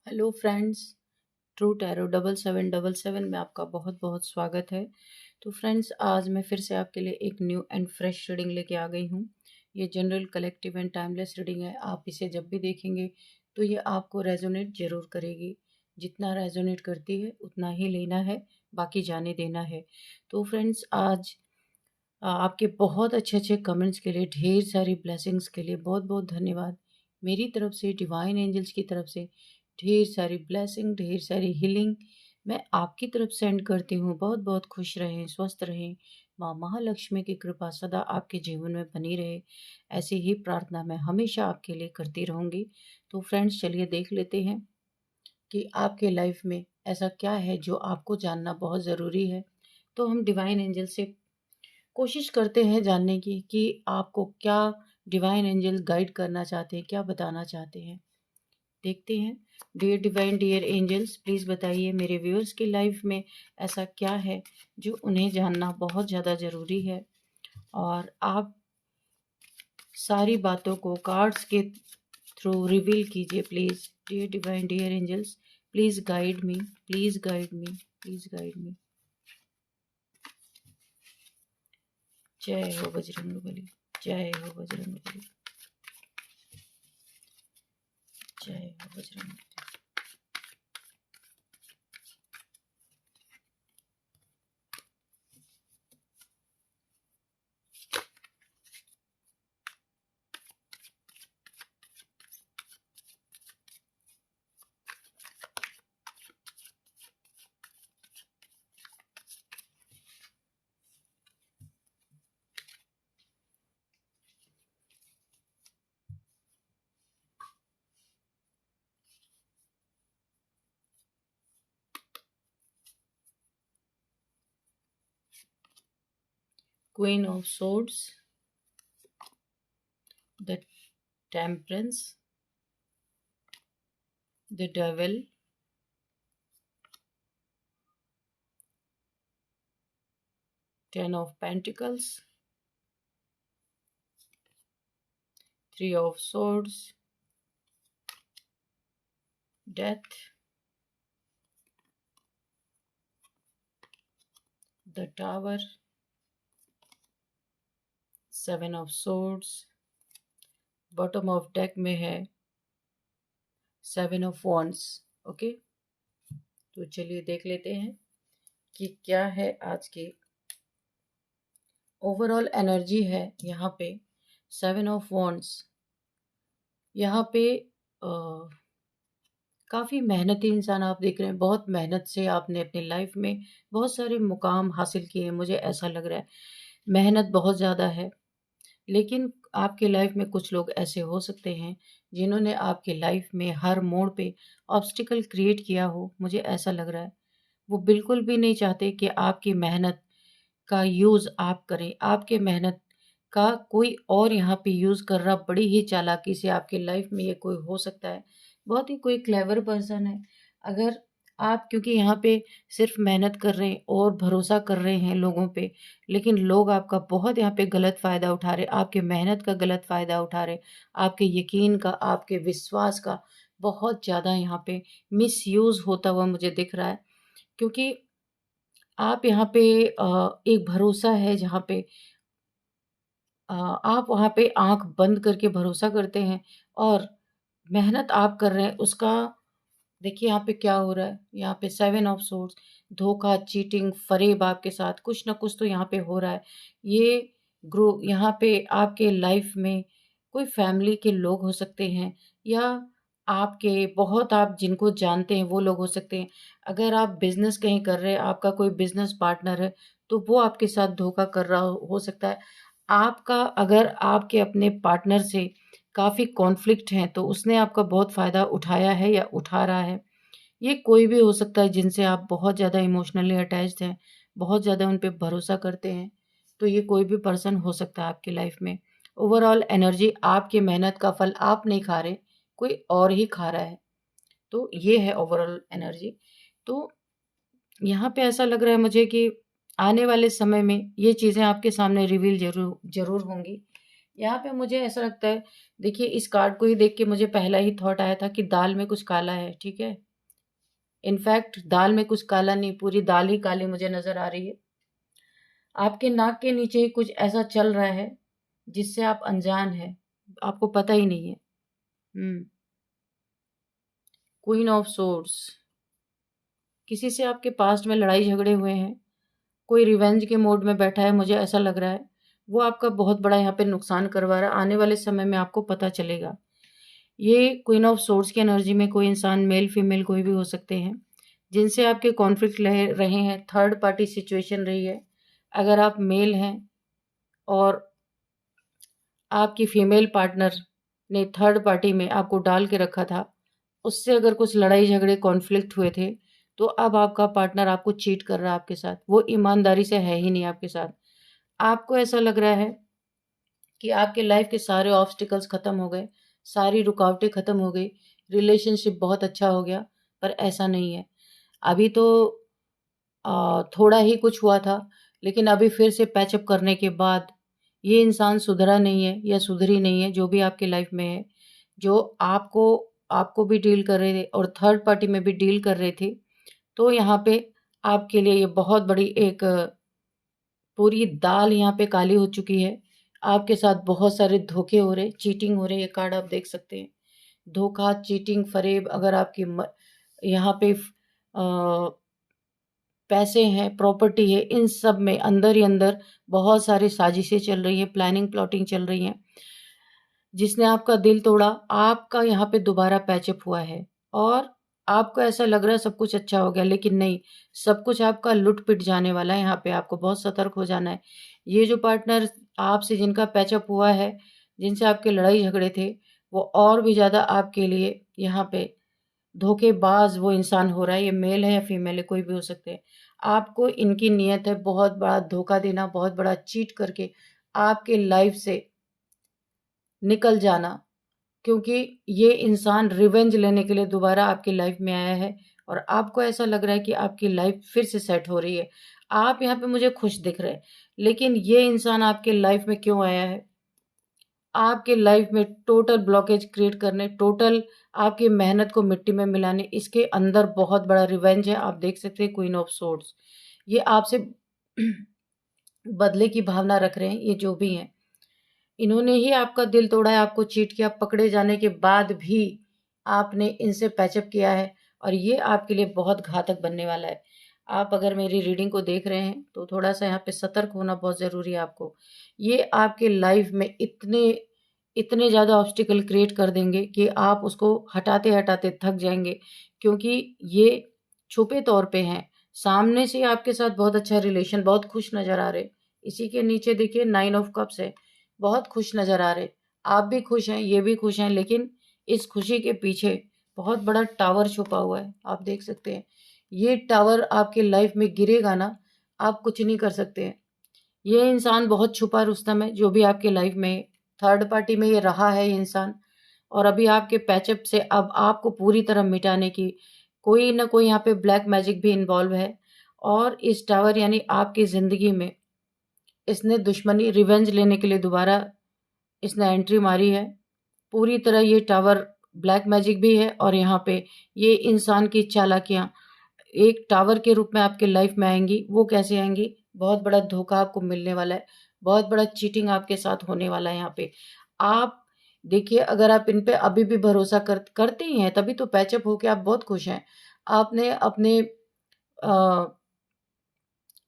Hello friends, true tarot 7777 में आपका बहुत बहुत स्वागत है। तो फ्रेंड्स, आज मैं फिर से आपके लिए एक न्यू एंड फ्रेश रीडिंग लेके आ गई हूँ। ये general, collective and timeless reading है। आप इसे जब भी देखेंगे तो ये आपको रेजोनेट ज़रूर करेगी। जितना रेजोनेट करती है उतना ही लेना है, बाकी जाने देना है। तो फ्रेंड्स, आज आपके बहुत अच्छे अच्छे कमेंट्स के लिए, ढेर सारी ब्लेसिंग्स के लिए बहुत बहुत धन्यवाद। मेरी तरफ से, डिवाइन एंजल्स की तरफ से ढेर सारी ब्लेसिंग, ढेर सारी हीलिंग मैं आपकी तरफ सेंड करती हूँ। बहुत बहुत खुश रहें, स्वस्थ रहें। माँ महालक्ष्मी की कृपा सदा आपके जीवन में बनी रहे, ऐसी ही प्रार्थना मैं हमेशा आपके लिए करती रहूँगी। तो फ्रेंड्स, चलिए देख लेते हैं कि आपके लाइफ में ऐसा क्या है जो आपको जानना बहुत ज़रूरी है। तो हम डिवाइन एंजल से कोशिश करते हैं जानने की कि आपको क्या डिवाइन एंजल गाइड करना चाहते हैं, क्या बताना चाहते हैं। देखते हैं। Dear divine, dear angels, please बताइए मेरे व्यूअर्स की लाइफ में ऐसा क्या है जो उन्हें जानना बहुत ज़्यादा ज़रूरी है। और आप सारी बातों को कार्ड्स के थ्रू रिवील कीजिए please. Dear divine, dear angels, please guide me, please guide me, please guide me. जय हो बजरंगबली, जय हो बजरंगबली, जय हो Bajrangbali. Queen of Swords, the Temperance, the Devil, Ten of Pentacles, Three of Swords, Death, the Tower, Seven of Swords, bottom of deck में है seven of wands. Okay, तो चलिए देख लेते हैं कि क्या है आज की ओवरऑल एनर्जी है। यहाँ पे सेवन ऑफ वॉन्ड्स, यहाँ पे काफ़ी मेहनती इंसान आप देख रहे हैं। बहुत मेहनत से आपने अपनी लाइफ में बहुत सारे मुकाम हासिल किए हैं, मुझे ऐसा लग रहा है। मेहनत बहुत ज़्यादा है, लेकिन आपके लाइफ में कुछ लोग ऐसे हो सकते हैं जिन्होंने आपके लाइफ में हर मोड़ पे ऑब्स्टिकल क्रिएट किया हो। मुझे ऐसा लग रहा है वो बिल्कुल भी नहीं चाहते कि आपकी मेहनत का यूज़ आप करें। आपके मेहनत का कोई और यहाँ पे यूज़ कर रहा, बड़ी ही चालाकी से आपकी लाइफ में ये कोई हो सकता है। बहुत ही कोई क्लेवर पर्सन है। अगर आप, क्योंकि यहाँ पे सिर्फ मेहनत कर रहे हैं और भरोसा कर रहे हैं लोगों पे, लेकिन लोग आपका बहुत यहाँ पे गलत फ़ायदा उठा रहे, आपके मेहनत का गलत फ़ायदा उठा रहे, आपके यकीन का, आपके विश्वास का बहुत ज़्यादा यहाँ पे मिसयूज़ होता हुआ मुझे दिख रहा है। क्योंकि आप यहाँ पे एक भरोसा है जहाँ पे आप वहाँ पे आँख बंद करके भरोसा करते हैं और मेहनत आप कर रहे हैं उसका। देखिए यहाँ पे क्या हो रहा है, यहाँ पे सेवन ऑफ सोर्ड्स, धोखा, चीटिंग, फरेब आपके साथ कुछ ना कुछ तो यहाँ पे हो रहा है। ये ग्रो यहाँ पे आपके लाइफ में कोई फैमिली के लोग हो सकते हैं, या आपके बहुत आप जिनको जानते हैं वो लोग हो सकते हैं। अगर आप बिजनेस कहीं कर रहे हैं, आपका कोई बिजनेस पार्टनर है, तो वो आपके साथ धोखा कर रहा हो सकता है। आपका, अगर आपके अपने पार्टनर से काफ़ी कॉन्फ्लिक्ट हैं तो उसने आपका बहुत फ़ायदा उठाया है या उठा रहा है। ये कोई भी हो सकता है जिनसे आप बहुत ज़्यादा इमोशनली अटैच्ड हैं, बहुत ज़्यादा उन पे भरोसा करते हैं। तो ये कोई भी पर्सन हो सकता है आपकी लाइफ में। ओवरऑल एनर्जी, आपकी मेहनत का फल आप नहीं खा रहे, कोई और ही खा रहा है। तो ये है ओवरऑल एनर्जी। तो यहाँ पे ऐसा लग रहा है मुझे कि आने वाले समय में ये चीज़ें आपके सामने रिवील ज़रूर ज़रूर होंगी। यहाँ पे मुझे ऐसा लगता है, देखिए इस कार्ड को ही देख के मुझे पहला ही थॉट आया था कि दाल में कुछ काला है, ठीक है। इनफैक्ट दाल में कुछ काला नहीं, पूरी दाल ही काली मुझे नजर आ रही है। आपके नाक के नीचे ही कुछ ऐसा चल रहा है जिससे आप अनजान है, आपको पता ही नहीं है। क्वीन ऑफ सोर्ड्स, किसी से आपके पास्ट में लड़ाई झगड़े हुए हैं, कोई रिवेंज के मोड में बैठा है, मुझे ऐसा लग रहा है। वो आपका बहुत बड़ा यहाँ पे नुकसान करवा रहा है, आने वाले समय में आपको पता चलेगा। ये क्वीन ऑफ सोर्ड्स की एनर्जी में कोई इंसान, मेल फीमेल कोई भी हो सकते हैं, जिनसे आपके कॉन्फ्लिक्ट रहे हैं, थर्ड पार्टी सिचुएशन रही है। अगर आप मेल हैं और आपकी फीमेल पार्टनर ने थर्ड पार्टी में आपको डाल के रखा था, उससे अगर कुछ लड़ाई झगड़े कॉन्फ्लिक्ट हुए थे, तो अब आपका पार्टनर आपको चीट कर रहा है, आपके साथ वो ईमानदारी से है ही नहीं आपके साथ। आपको ऐसा लग रहा है कि आपके लाइफ के सारे ऑब्स्टिकल्स खत्म हो गए, सारी रुकावटें खत्म हो गई, रिलेशनशिप बहुत अच्छा हो गया, पर ऐसा नहीं है। अभी तो थोड़ा ही कुछ हुआ था, लेकिन अभी फिर से पैचअप करने के बाद ये इंसान सुधरा नहीं है या सुधरी नहीं है, जो भी आपकी लाइफ में है, जो आपको आपको भी डील कर रहे थे और थर्ड पार्टी में भी डील कर रहे थे। तो यहाँ पे आपके लिए ये बहुत बड़ी एक पूरी दाल यहाँ पे काली हो चुकी है। आपके साथ बहुत सारे धोखे हो रहे, चीटिंग हो रही है। ये कार्ड आप देख सकते हैं, धोखा, चीटिंग, फरेब। अगर आपकी यहाँ पे पैसे हैं, प्रॉपर्टी है, इन सब में अंदर ही अंदर बहुत सारी साजिशें चल रही हैं, प्लानिंग प्लॉटिंग चल रही हैं। जिसने आपका दिल तोड़ा, आपका यहाँ पे दोबारा पैचअप हुआ है और आपको ऐसा लग रहा है सब कुछ अच्छा हो गया, लेकिन नहीं, सब कुछ आपका लुट पिट जाने वाला है। यहाँ पे आपको बहुत सतर्क हो जाना है। ये जो पार्टनर आपसे जिनका पैचअप हुआ है, जिनसे आपके लड़ाई झगड़े थे, वो और भी ज़्यादा आपके लिए यहाँ पे धोखेबाज वो इंसान हो रहा है। ये मेल है या फीमेल है, कोई भी हो सकते हैं। आपको इनकी नीयत है बहुत बड़ा धोखा देना, बहुत बड़ा चीट करके आपके लाइफ से निकल जाना, क्योंकि ये इंसान रिवेंज लेने के लिए दोबारा आपकी लाइफ में आया है और आपको ऐसा लग रहा है कि आपकी लाइफ फिर से सेट हो रही है। आप यहाँ पे मुझे खुश दिख रहे हैं, लेकिन ये इंसान आपके लाइफ में क्यों आया है? आपके लाइफ में टोटल ब्लॉकेज क्रिएट करने, टोटल आपकी मेहनत को मिट्टी में मिलाने। इसके अंदर बहुत बड़ा रिवेंज है। आप देख सकते हैं क्वीन ऑफ सोर्ड्स, ये आपसे बदले की भावना रख रहे हैं। ये जो भी हैं, इन्होंने ही आपका दिल तोड़ा है, आपको चीट किया। पकड़े जाने के बाद भी आपने इनसे पैचअप किया है और ये आपके लिए बहुत घातक बनने वाला है। आप अगर मेरी रीडिंग को देख रहे हैं तो थोड़ा सा यहाँ पे सतर्क होना बहुत ज़रूरी है आपको। ये आपके लाइफ में इतने इतने ज़्यादा ऑब्स्टिकल क्रिएट कर देंगे कि आप उसको हटाते हटाते थक जाएंगे, क्योंकि ये छुपे तौर पे हैं। सामने से आपके साथ बहुत अच्छा रिलेशन, बहुत खुश नज़र आ रहे। इसी के नीचे देखिए 9 ऑफ कप्स है, बहुत खुश नज़र आ रहे। आप भी खुश हैं, ये भी खुश हैं, लेकिन इस खुशी के पीछे बहुत बड़ा टावर छुपा हुआ है। आप देख सकते हैं, ये टावर आपके लाइफ में गिरेगा ना, आप कुछ नहीं कर सकते हैं। ये इंसान बहुत छुपा रुस्तम है, जो भी आपके लाइफ में थर्ड पार्टी में ये रहा है ये इंसान, और अभी आपके पैचअप से अब आपको पूरी तरह मिटाने की कोई ना कोई यहाँ पे ब्लैक मैजिक भी इन्वॉल्व है। और इस टावर यानी आपकी ज़िंदगी में इसने दुश्मनी, रिवेंज लेने के लिए दोबारा इसने एंट्री मारी है। पूरी तरह ये टावर ब्लैक मैजिक भी है, और यहाँ पे ये इंसान की चालाकियाँ एक टावर के रूप में आपके लाइफ में आएंगी। वो कैसे आएंगी? बहुत बड़ा धोखा आपको मिलने वाला है, बहुत बड़ा चीटिंग आपके साथ होने वाला है यहाँ पे। आप देखिए, अगर आप इन पे अभी भी भरोसा करते ही हैं, तभी तो पैचअप होके आप बहुत खुश हैं। आपने अपने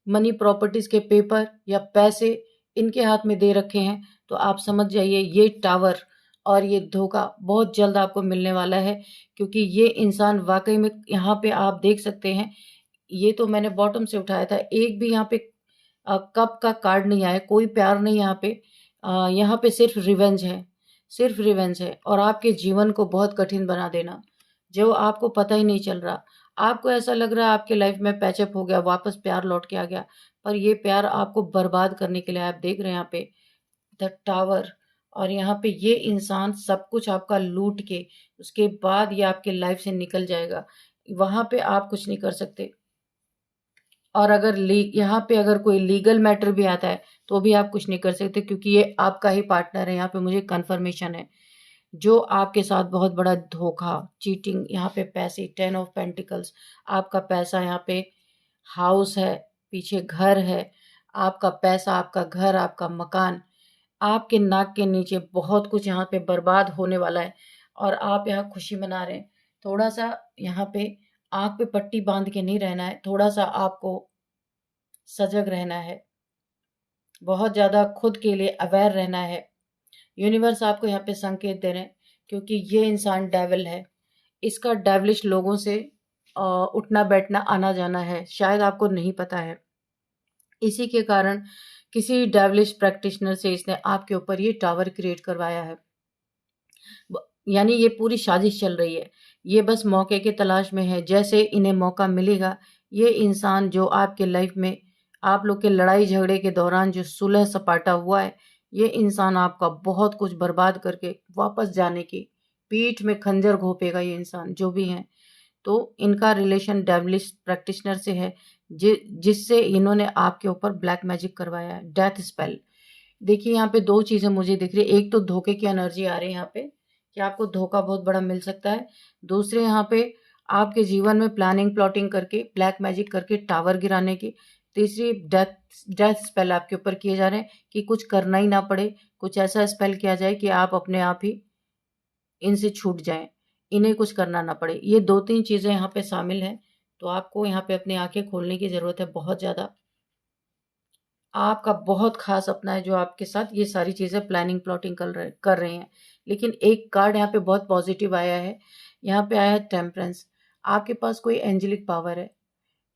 मनी, प्रॉपर्टीज के पेपर या पैसे इनके हाथ में दे रखे हैं, तो आप समझ जाइए ये टावर और ये धोखा बहुत जल्द आपको मिलने वाला है। क्योंकि ये इंसान वाकई में, यहाँ पे आप देख सकते हैं, ये तो मैंने बॉटम से उठाया था, एक भी यहाँ पे कप का कार्ड नहीं आया, कोई प्यार नहीं यहाँ पे। यहाँ पे सिर्फ रिवेंज है, सिर्फ रिवेंज है, और आपके जीवन को बहुत कठिन बना देना, जो आपको पता ही नहीं चल रहा। आपको ऐसा लग रहा है आपके लाइफ में पैचअप हो गया, वापस प्यार लौट के आ गया, पर ये प्यार आपको बर्बाद करने के लिए। आप देख रहे हैं यहाँ पे द टावर, और यहाँ पे ये इंसान सब कुछ आपका लूट के उसके बाद ये आपके लाइफ से निकल जाएगा। वहां पे आप कुछ नहीं कर सकते। और अगर यहाँ पे अगर कोई लीगल मैटर भी आता है तो भी आप कुछ नहीं कर सकते, क्योंकि ये आपका ही पार्टनर है। यहाँ पे मुझे कन्फर्मेशन है जो आपके साथ बहुत बड़ा धोखा, चीटिंग, यहाँ पे पैसे, 10 ऑफ पेंटिकल्स, आपका पैसा, यहाँ पे हाउस है, पीछे घर है, आपका पैसा, आपका घर, आपका मकान, आपके नाक के नीचे बहुत कुछ यहाँ पे बर्बाद होने वाला है और आप यहाँ खुशी मना रहे हैं। थोड़ा सा यहाँ पे आँख पे पट्टी बांध के नहीं रहना है, थोड़ा सा आपको सजग रहना है, बहुत ज़्यादा खुद के लिए अवेयर रहना है। यूनिवर्स आपको यहाँ पे संकेत दे रहे हैं, क्योंकि ये इंसान डेविल है, इसका डेविलिश लोगों से उठना बैठना आना जाना है, शायद आपको नहीं पता है। इसी के कारण किसी डेविलिश प्रैक्टिशनर से इसने आपके ऊपर ये टावर क्रिएट करवाया है। यानी ये पूरी साजिश चल रही है, ये बस मौके की तलाश में है। जैसे इन्हें मौका मिलेगा, ये इंसान जो आपके लाइफ में आप लोग के लड़ाई झगड़े के दौरान जो सुलह सपाटा हुआ है, ये इंसान आपका बहुत कुछ बर्बाद करके वापस जाने की पीठ में खंजर घोंपेगा। ये इंसान जो भी है, तो इनका रिलेशन डेविलिश प्रैक्टिशनर से है, जिससे इन्होंने आपके ऊपर ब्लैक मैजिक करवाया है, डेथ स्पेल। देखिए यहाँ पे दो चीज़ें मुझे दिख रही है, एक तो धोखे की एनर्जी आ रही है यहाँ पे कि आपको धोखा बहुत बड़ा मिल सकता है। दूसरे यहाँ पे आपके जीवन में प्लानिंग प्लॉटिंग करके ब्लैक मैजिक करके टावर गिराने की। तीसरी डेथ डेथ स्पेल आपके ऊपर किए जा रहे हैं कि कुछ करना ही ना पड़े, कुछ ऐसा स्पेल किया जाए कि आप अपने आप ही इनसे छूट जाएं, इन्हें कुछ करना ना पड़े। ये 2-3 चीज़ें यहाँ पे शामिल हैं, तो आपको यहाँ पे अपनी आंखें खोलने की ज़रूरत है बहुत ज़्यादा। आपका बहुत खास अपना है जो आपके साथ ये सारी चीज़ें प्लानिंग प्लॉटिंग कर रहे हैं। लेकिन एक कार्ड यहाँ पे बहुत पॉजिटिव आया है, यहाँ पे आया है टेम्परेंस। आपके पास कोई एंजेलिक पावर है,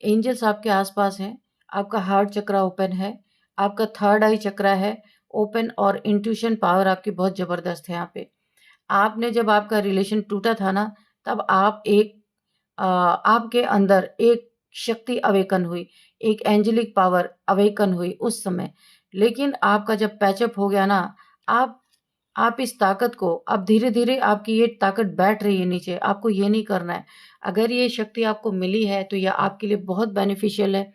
एंजल्स आपके आसपास हैं, आपका हार्ट चक्रा ओपन है, आपका थर्ड आई चक्रा है ओपन, और इंट्यूशन पावर आपकी बहुत ज़बरदस्त है यहाँ पे। आपने जब आपका रिलेशन टूटा था ना, तब आपके अंदर एक शक्ति अवेकन हुई, एक एंजेलिक पावर अवेकन हुई उस समय। लेकिन आपका जब पैचअप हो गया ना, आप इस ताकत को, अब धीरे धीरे आपकी ये ताकत बैठ रही है नीचे, आपको ये नहीं करना है। अगर ये शक्ति आपको मिली है तो यह आपके लिए बहुत बेनिफिशियल है,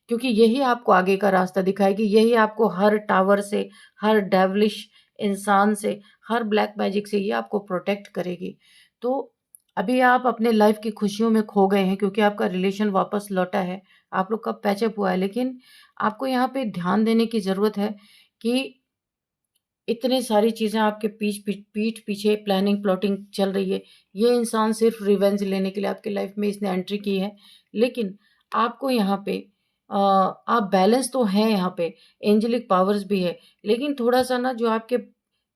क्योंकि यही आपको आगे का रास्ता दिखाएगी, यही आपको हर टावर से, हर डेवलिश इंसान से, हर ब्लैक मैजिक से ये आपको प्रोटेक्ट करेगी। तो अभी आप अपने लाइफ की खुशियों में खो गए हैं, क्योंकि आपका रिलेशन वापस लौटा है, आप लोग का पैचअप हुआ है। लेकिन आपको यहाँ पे ध्यान देने की ज़रूरत है कि इतने सारी चीज़ें आपके पीठ पीछे प्लानिंग प्लॉटिंग चल रही है। ये इंसान सिर्फ रिवेंज लेने के लिए आपकी लाइफ में इसने एंट्री की है। लेकिन आपको यहाँ पे आप बैलेंस तो हैं, यहाँ पे एंजेलिक पावर्स भी है, लेकिन थोड़ा सा ना जो आपके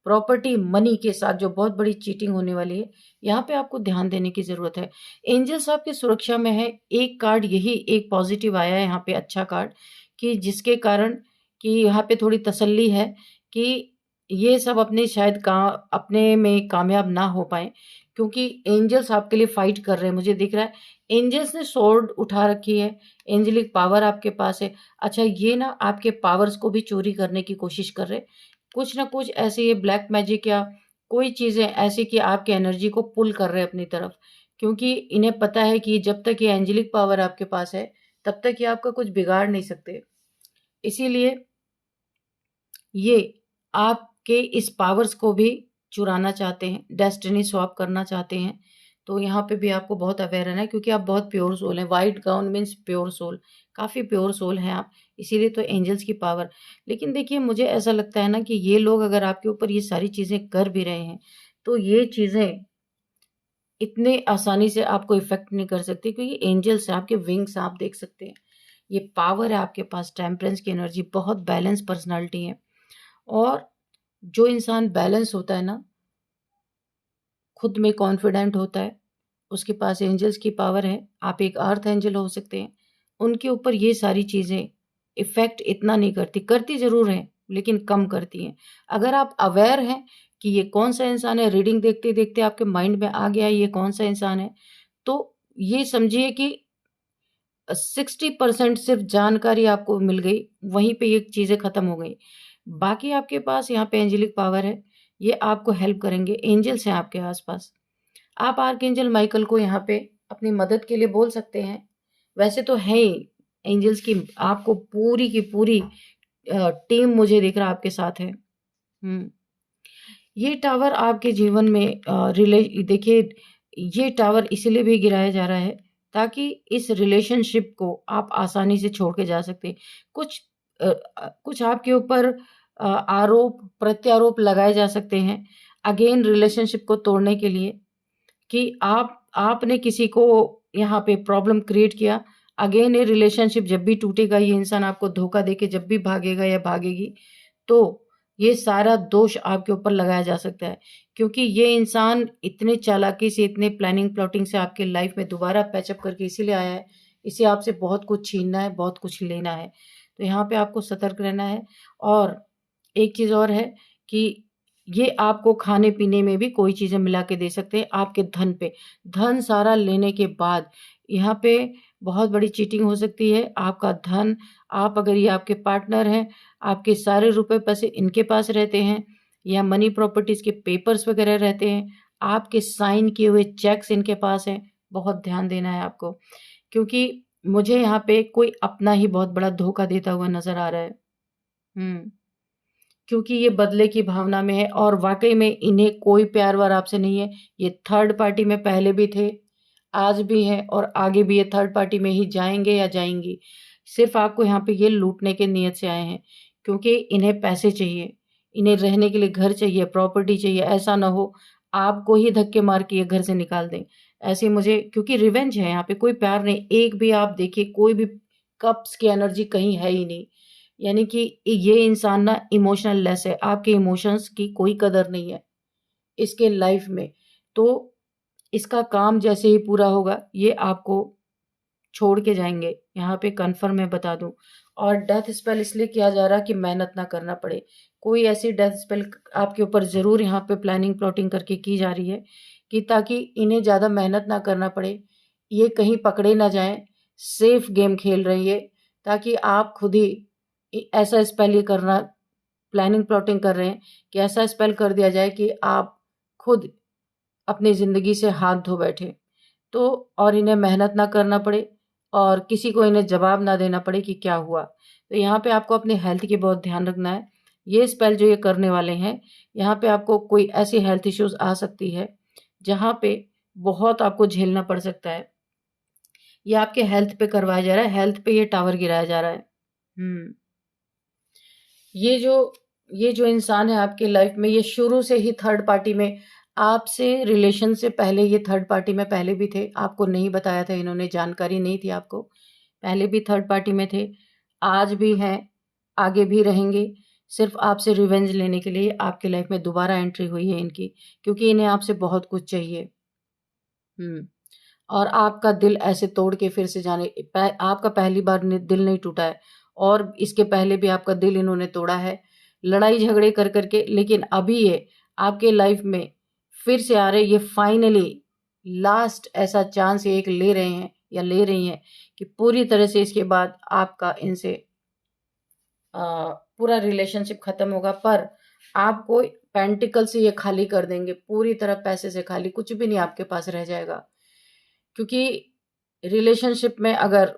प्रॉपर्टी मनी के साथ जो बहुत बड़ी चीटिंग होने वाली है, यहाँ पे आपको ध्यान देने की ज़रूरत है। एंजल्स आपकी सुरक्षा में है। एक कार्ड यही एक पॉजिटिव आया है यहाँ पे, अच्छा कार्ड, कि जिसके कारण कि यहाँ पे थोड़ी तसल्ली है कि ये सब अपने शायद अपने में कामयाब ना हो पाए, क्योंकि एंजल्स आपके लिए फाइट कर रहे हैं, मुझे दिख रहा है। एंजल्स ने स्वॉर्ड उठा रखी है, एंजेलिक पावर आपके पास है। अच्छा, ये ना आपके पावर्स को भी चोरी करने की कोशिश कर रहे हैं। कुछ ना कुछ ऐसे ये ब्लैक मैजिक या कोई चीज़ें ऐसी कि आपकी एनर्जी को पुल कर रहे हैं अपनी तरफ, क्योंकि इन्हें पता है कि जब तक ये एंजेलिक पावर आपके पास है, तब तक ये आपका कुछ बिगाड़ नहीं सकते। इसीलिए ये आपके इस पावर्स को भी चुराना चाहते हैं, डेस्टिनी स्वैप करना चाहते हैं। तो यहाँ पे भी आपको बहुत अवेयर रहना है, क्योंकि आप बहुत प्योर सोल हैं। White gown means pure soul, काफ़ी प्योर सोल हैं आप, इसीलिए तो एंजल्स की पावर। लेकिन देखिए, मुझे ऐसा लगता है ना कि ये लोग अगर आपके ऊपर ये सारी चीज़ें कर भी रहे हैं, तो ये चीज़ें इतने आसानी से आपको इफेक्ट नहीं कर सकती, क्योंकि एंजल्स हैं, आपके विंग्स आप देख सकते हैं। ये पावर है आपके पास, टेम्परेंस की एनर्जी, बहुत बैलेंस पर्सनालिटी है। और जो इंसान बैलेंस होता है ना, खुद में कॉन्फिडेंट होता है, उसके पास एंजल्स की पावर है। आप एक अर्थ एंजल हो सकते हैं, उनके ऊपर ये सारी चीज़ें इफ़ेक्ट इतना नहीं करती, करती ज़रूर हैं लेकिन कम करती हैं। अगर आप अवेयर हैं कि ये कौन सा इंसान है, रीडिंग देखते देखते आपके माइंड में आ गया है ये कौन सा इंसान है, तो ये समझिए कि 60% सिर्फ जानकारी आपको मिल गई, वहीं पे ये चीज़ें ख़त्म हो गई। बाकी आपके पास यहाँ पे एंजेलिक पावर है, ये आपको हेल्प करेंगे, एंजल्स हैं आपके आसपास। आप आर्कएंजल माइकल को यहाँ पे अपनी मदद के लिए बोल सकते हैं। वैसे तो हैं ही, एंजल्स की आपको पूरी की पूरी टीम मुझे दिख रहा आपके साथ है। ये टावर आपके जीवन में देखिए, ये टावर इसलिए भी गिराया जा रहा है ताकि इस रिलेशनशिप को आप आसानी से छोड़ के जा सकते हैं। कुछ आपके ऊपर आरोप प्रत्यारोप लगाए जा सकते हैं अगेन रिलेशनशिप को तोड़ने के लिए, कि आपने किसी को यहाँ पे प्रॉब्लम क्रिएट किया। अगेन ये रिलेशनशिप जब भी टूटेगा, ये इंसान आपको धोखा देके जब भी भागेगा या भागेगी, तो ये सारा दोष आपके ऊपर लगाया जा सकता है, क्योंकि ये इंसान इतने चालाकी से, इतने प्लानिंग प्लॉटिंग से आपके लाइफ में दोबारा पैचअप करके इसीलिए आया है। इसे आपसे बहुत कुछ छीनना है, बहुत कुछ लेना है। तो यहाँ पे आपको सतर्क रहना है। और एक चीज़ और है कि ये आपको खाने पीने में भी कोई चीज़ें मिला के दे सकते हैं आपके धन पे। धन सारा लेने के बाद यहाँ पे बहुत बड़ी चीटिंग हो सकती है। आपका धन, आप अगर ये आपके पार्टनर हैं, आपके सारे रुपए पैसे इनके पास रहते हैं, या मनी प्रॉपर्टीज़ के पेपर्स वगैरह रहते हैं, आपके साइन किए हुए चेक्स इनके पास हैं, बहुत ध्यान देना है आपको, क्योंकि मुझे यहाँ पे कोई अपना ही बहुत बड़ा धोखा देता हुआ नज़र आ रहा है। क्योंकि ये बदले की भावना में है और वाकई में इन्हें कोई प्यार वार आपसे नहीं है। ये थर्ड पार्टी में पहले भी थे, आज भी हैं और आगे भी ये थर्ड पार्टी में ही जाएंगे या जाएंगी। सिर्फ आपको यहाँ पे ये लूटने के नियत से आए हैं, क्योंकि इन्हें पैसे चाहिए, इन्हें रहने के लिए घर चाहिए, प्रॉपर्टी चाहिए। ऐसा ना हो आपको ही धक्के मार के ये घर से निकाल दें। ऐसे मुझे, क्योंकि रिवेंज है यहाँ पे, कोई प्यार नहीं। एक भी आप देखिए, कोई भी कप्स की एनर्जी कहीं है ही नहीं। यानी कि ये इंसान ना इमोशनल लेस है, आपके इमोशंस की कोई कदर नहीं है इसके लाइफ में। तो इसका काम जैसे ही पूरा होगा, ये आपको छोड़ के जाएंगे, यहाँ पे कंफर्म मैं बता दूं। और डेथ स्पेल इसलिए किया जा रहा है कि मेहनत ना करना पड़े। कोई ऐसी डेथ स्पेल आपके ऊपर ज़रूर यहाँ पे प्लानिंग प्लॉटिंग करके की जा रही है, कि ताकि इन्हें ज़्यादा मेहनत ना करना पड़े, ये कहीं पकड़े ना जाएं, सेफ गेम खेल रही है, ताकि आप खुद ही ऐसा स्पेल ये करना, प्लानिंग प्लॉटिंग कर रहे हैं कि ऐसा स्पेल कर दिया जाए कि आप खुद अपनी ज़िंदगी से हाथ धो बैठे। तो और इन्हें मेहनत ना करना पड़े और किसी को इन्हें जवाब ना देना पड़े कि क्या हुआ। तो यहाँ पे आपको अपने हेल्थ की बहुत ध्यान रखना है। ये स्पेल जो ये करने वाले हैं, यहाँ पे आपको कोई ऐसी हेल्थ इश्यूज आ सकती है जहाँ पे बहुत आपको झेलना पड़ सकता है। ये आपके हेल्थ पे करवाया जा रहा है, हेल्थ पे ये टावर गिराया जा रहा है। ये जो इंसान है आपके लाइफ में, ये शुरू से ही थर्ड पार्टी में, आपसे रिलेशन से पहले ये थर्ड पार्टी में पहले भी थे। आपको नहीं बताया था इन्होंने, जानकारी नहीं थी आपको, पहले भी थर्ड पार्टी में थे, आज भी हैं, आगे भी रहेंगे। सिर्फ आपसे रिवेंज लेने के लिए आपके लाइफ में दोबारा एंट्री हुई है इनकी, क्योंकि इन्हें आपसे बहुत कुछ चाहिए। और आपका दिल ऐसे तोड़ के फिर से आपका पहली बार दिल नहीं टूटा है, और इसके पहले भी आपका दिल इन्होंने तोड़ा है, लड़ाई झगड़े कर करके। लेकिन अभी ये आपके लाइफ में फिर से आ रहे, ये फाइनली लास्ट ऐसा चांस ये एक ले रहे हैं या ले रही हैं कि पूरी तरह से इसके बाद आपका इनसे पूरा रिलेशनशिप खत्म होगा। पर आपको पेंटिकल से ये खाली कर देंगे, पूरी तरह पैसे से खाली, कुछ भी नहीं आपके पास रह जाएगा। क्योंकि रिलेशनशिप में अगर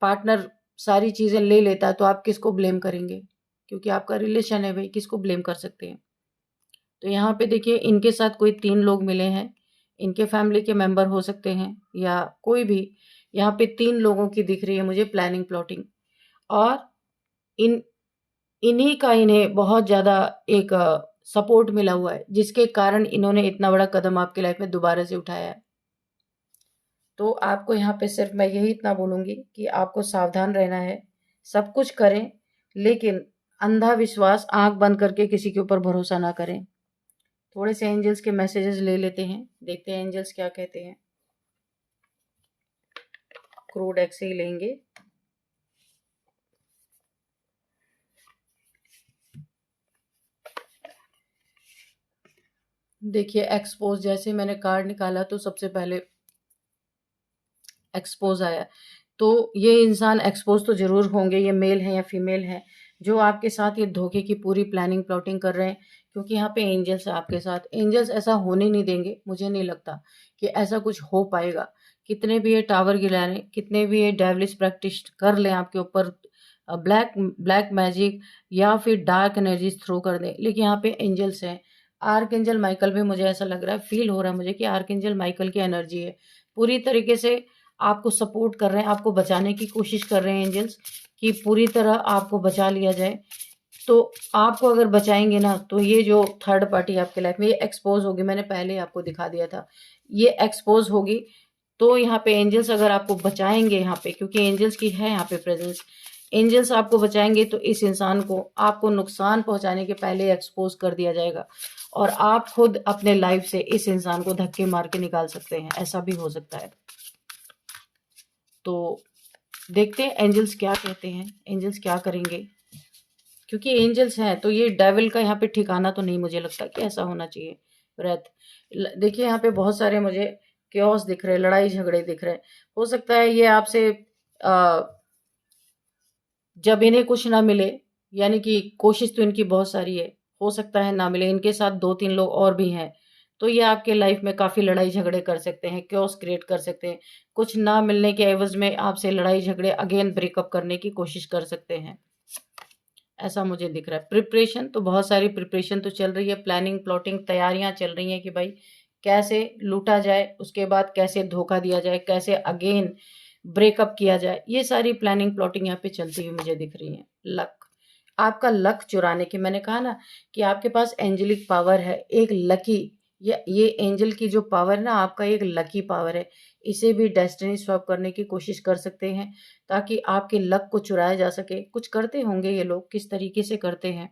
पार्टनर सारी चीज़ें ले लेता है तो आप किसको ब्लेम करेंगे, क्योंकि आपका रिलेशन है भाई, किसको ब्लेम कर सकते हैं। तो यहाँ पे देखिए, इनके साथ कोई 3 लोग मिले हैं, इनके फैमिली के मेंबर हो सकते हैं या कोई भी। यहाँ पे 3 लोगों की दिख रही है मुझे प्लानिंग प्लॉटिंग, और इन्हीं का इन्हें बहुत ज़्यादा एक सपोर्ट मिला हुआ है, जिसके कारण इन्होंने इतना बड़ा कदम आपकी लाइफ में दोबारा से उठाया है। तो आपको यहाँ पे सिर्फ मैं यही इतना बोलूँगी कि आपको सावधान रहना है। सब कुछ करें, लेकिन अंधा विश्वास, आंख बंद करके किसी के ऊपर भरोसा ना करें। थोड़े से एंजल्स के मैसेजेस ले लेते हैं, देखते हैं एंजल्स क्या कहते हैं। क्रूड एक्स ही लेंगे। देखिए, एक्सपोज, जैसे मैंने कार्ड निकाला तो सबसे पहले एक्सपोज आया। तो ये इंसान एक्सपोज तो जरूर होंगे, ये मेल है या फीमेल है, जो आपके साथ ये धोखे की पूरी प्लानिंग प्लॉटिंग कर रहे हैं। क्योंकि यहाँ पे एंजल्स है आपके साथ, एंजल्स ऐसा होने नहीं देंगे। मुझे नहीं लगता कि ऐसा कुछ हो पाएगा, कितने भी ये टावर गिरा लें, कितने भी ये डेविलिश प्रैक्टिस कर लें आपके ऊपर, ब्लैक ब्लैक मैजिक या फिर डार्क एनर्जीज थ्रो कर दें, लेकिन यहाँ पे एंजल्स हैं। आर्क एंजल माइकल भी मुझे ऐसा लग रहा है, फील हो रहा है मुझे कि आर्क एंजल माइकल की एनर्जी है, पूरी तरीके से आपको सपोर्ट कर रहे हैं, आपको बचाने की कोशिश कर रहे हैं एंजल्स, कि पूरी तरह आपको बचा लिया जाए। तो आपको अगर बचाएंगे ना, तो ये जो थर्ड पार्टी आपके लाइफ में ये एक्सपोज होगी, मैंने पहले आपको दिखा दिया था, ये एक्सपोज होगी। तो यहाँ पे एंजल्स अगर आपको बचाएंगे यहाँ पे, क्योंकि एंजल्स की है यहाँ पे प्रेजेंस, एंजल्स आपको बचाएंगे तो इस इंसान को आपको नुकसान पहुंचाने के पहले एक्सपोज कर दिया जाएगा, और आप खुद अपने लाइफ से इस इंसान को धक्के मार के निकाल सकते हैं, ऐसा भी हो सकता है। तो देखते हैं एंजल्स क्या कहते हैं, एंजल्स क्या करेंगे, क्योंकि एंजल्स हैं तो ये डेविल का यहाँ पे ठिकाना तो नहीं मुझे लगता कि ऐसा होना चाहिए। ब्रेथ देखिए, यहाँ पे बहुत सारे मुझे क्योस दिख रहे, लड़ाई झगड़े दिख रहे। हो सकता है ये आपसे जब इन्हें कुछ ना मिले, यानी कि कोशिश तो इनकी बहुत सारी है, हो सकता है ना मिले, इनके साथ 2-3 लोग और भी हैं, तो ये आपके लाइफ में काफ़ी लड़ाई झगड़े कर सकते हैं, क्योस क्रिएट कर सकते हैं, कुछ ना मिलने के एवज में आपसे लड़ाई झगड़े अगेन ब्रेकअप करने की कोशिश कर सकते हैं, ऐसा मुझे दिख रहा है। प्रिपरेशन तो बहुत सारी प्रिपरेशन तो चल रही है, प्लानिंग प्लॉटिंग तैयारियां चल रही हैं कि भाई कैसे लूटा जाए, उसके बाद कैसे धोखा दिया जाए, कैसे अगेन ब्रेकअप किया जाए, ये सारी प्लानिंग प्लॉटिंग यहाँ पे चलती हुई मुझे दिख रही है। लक, आपका लक चुराने की, मैंने कहा ना कि आपके पास एंजेलिक पावर है, एक लकी, ये एंजल की जो पावर है ना, आपका एक लकी पावर है, इसे भी डेस्टिनी स्वैप करने की कोशिश कर सकते हैं ताकि आपके लक को चुराया जा सके। कुछ करते होंगे ये लोग, किस तरीके से करते हैं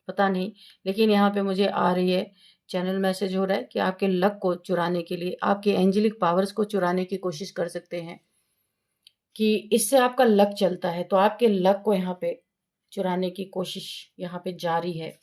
पता नहीं, लेकिन यहाँ पे मुझे आ रही है, चैनल मैसेज हो रहा है कि आपके लक को चुराने के लिए, आपके एंजेलिक पावर्स को चुराने की कोशिश कर सकते हैं, कि इससे आपका लक चलता है, तो आपके लक को यहाँ पे चुराने की कोशिश यहाँ पे जारी है।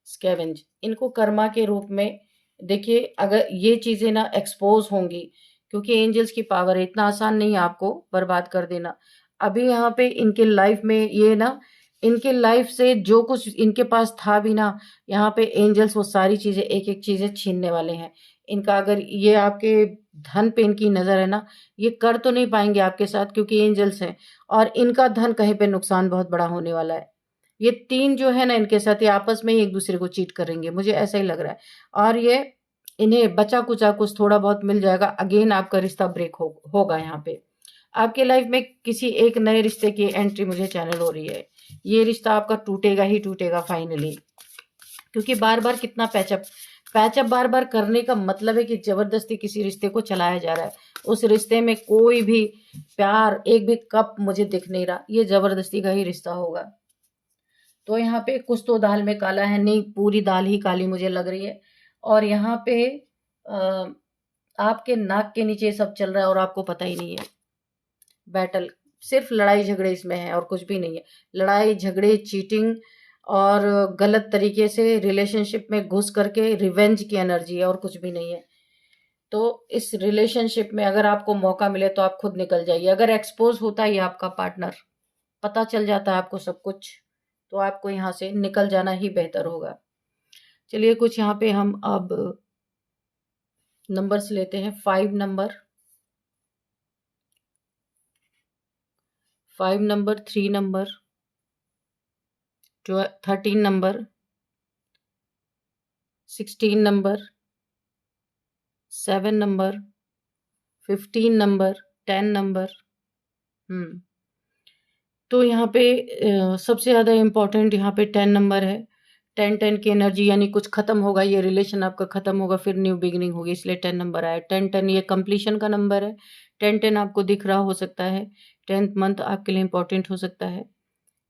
स्कैवेंज, इनको कर्मा के रूप में देखिए, अगर ये चीजें ना एक्सपोज होंगी, क्योंकि एंजल्स की पावर है, इतना आसान नहीं है आपको बर्बाद कर देना। अभी यहाँ पे इनके लाइफ में ये ना, इनके लाइफ से जो कुछ इनके पास था भी ना, यहाँ पे एंजल्स वो सारी चीजें एक एक चीजें छीनने वाले हैं इनका। अगर ये आपके धन पे इनकी नजर है ना, ये कर तो नहीं पाएंगे आपके साथ क्योंकि एंजल्स हैं, और इनका धन कहीं पे नुकसान बहुत बड़ा होने वाला है। ये 3 जो है ना, इनके साथ ये आपस में ही एक दूसरे को चीट करेंगे, मुझे ऐसा ही लग रहा है, और ये इन्हें बचा कुचा कुछ थोड़ा बहुत मिल जाएगा, अगेन आपका रिश्ता ब्रेक होगा। यहाँ पे आपके लाइफ में किसी एक नए रिश्ते की एंट्री मुझे चैनल हो रही है, ये रिश्ता आपका टूटेगा ही टूटेगा फाइनली, क्योंकि बार बार कितना पैचअप पैचअप बार बार करने का मतलब है कि जबरदस्ती किसी रिश्ते को चलाया जा रहा है, उस रिश्ते में कोई भी प्यार, एक भी कप मुझे दिख नहीं रहा, ये जबरदस्ती का ही रिश्ता होगा। तो यहाँ पे कुछ तो दाल में काला है, नहीं पूरी दाल ही काली मुझे लग रही है। और यहाँ पे आ, आपके नाक के नीचे सब चल रहा है और आपको पता ही नहीं है। बैटल, सिर्फ लड़ाई झगड़े इसमें है और कुछ भी नहीं है, लड़ाई झगड़े, चीटिंग और गलत तरीके से रिलेशनशिप में घुस करके रिवेंज की एनर्जी है, और कुछ भी नहीं है। तो इस रिलेशनशिप में अगर आपको मौका मिले तो आप खुद निकल जाइए, अगर एक्सपोज होता है आपका पार्टनर, पता चल जाता है आपको सब कुछ, तो आपको यहाँ से निकल जाना ही बेहतर होगा। चलिए कुछ यहाँ पे हम अब नंबर्स लेते हैं। 5 number, 5 number, 3 number, 13 number, 16 number, 7 number, 15 number, 10 number. तो यहाँ पे सबसे ज़्यादा इम्पोर्टेंट यहाँ पे 10 नंबर है। 10-10 की एनर्जी, यानी कुछ खत्म होगा, ये रिलेशन आपका खत्म होगा, फिर न्यू बिगिनिंग होगी, इसलिए 10 नंबर आया। 10-10 ये कंप्लीशन का नंबर है। 10-10 आपको दिख रहा हो सकता है, 10th मंथ आपके लिए इम्पोर्टेंट हो सकता है,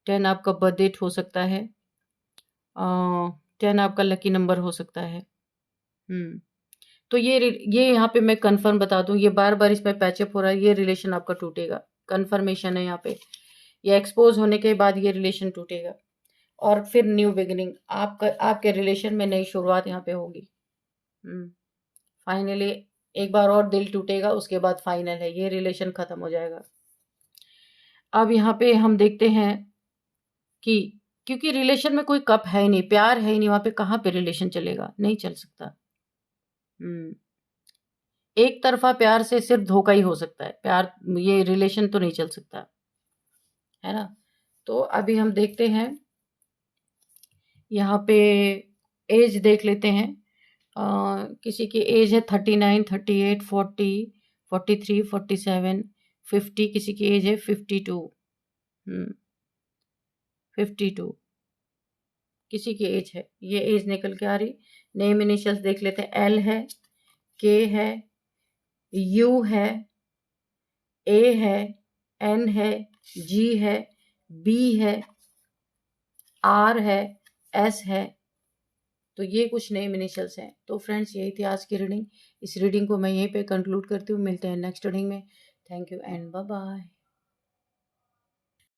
10 आपका बर्थ डेट हो सकता है, 10 आपका लकी नंबर हो सकता है। तो ये यहाँ पे मैं कंफर्म बता दूं, ये बार बार इसमें पैचअप हो रहा है, ये रिलेशन आपका टूटेगा, कंफर्मेशन है यहाँ पे, ये एक्सपोज होने के बाद ये रिलेशन टूटेगा, और फिर न्यू बिगिनिंग, आपके रिलेशन में नई शुरुआत यहाँ पे होगी। फाइनली एक बार और दिल टूटेगा, उसके बाद फाइनल है, ये रिलेशन खत्म हो जाएगा। अब यहाँ पे हम देखते हैं कि क्योंकि रिलेशन में कोई कप है ही नहीं, प्यार है ही नहीं, वहां पे कहाँ पे रिलेशन चलेगा, नहीं चल सकता। एक तरफा प्यार से सिर्फ धोखा ही हो सकता है, प्यार ये रिलेशन तो नहीं चल सकता, है ना। तो अभी हम देखते हैं, यहाँ पे एज देख लेते हैं। किसी की एज है 39, 38, 40, 43, 47, 50, किसी की एज है 52, 52 किसी की एज है, ये एज निकल के आ रही। नेम इनिशियल्स देख लेते हैं। एल है, के है, यू है, ए है, एन है, जी है, बी है, आर है, एस है। तो ये कुछ नेम इनिशियल्स हैं। तो फ्रेंड्स, यही थी आज की रीडिंग। इस रीडिंग को मैं यहीं पे कंक्लूड करती हूँ। मिलते हैं नेक्स्ट रीडिंग में। Thank you and bye bye.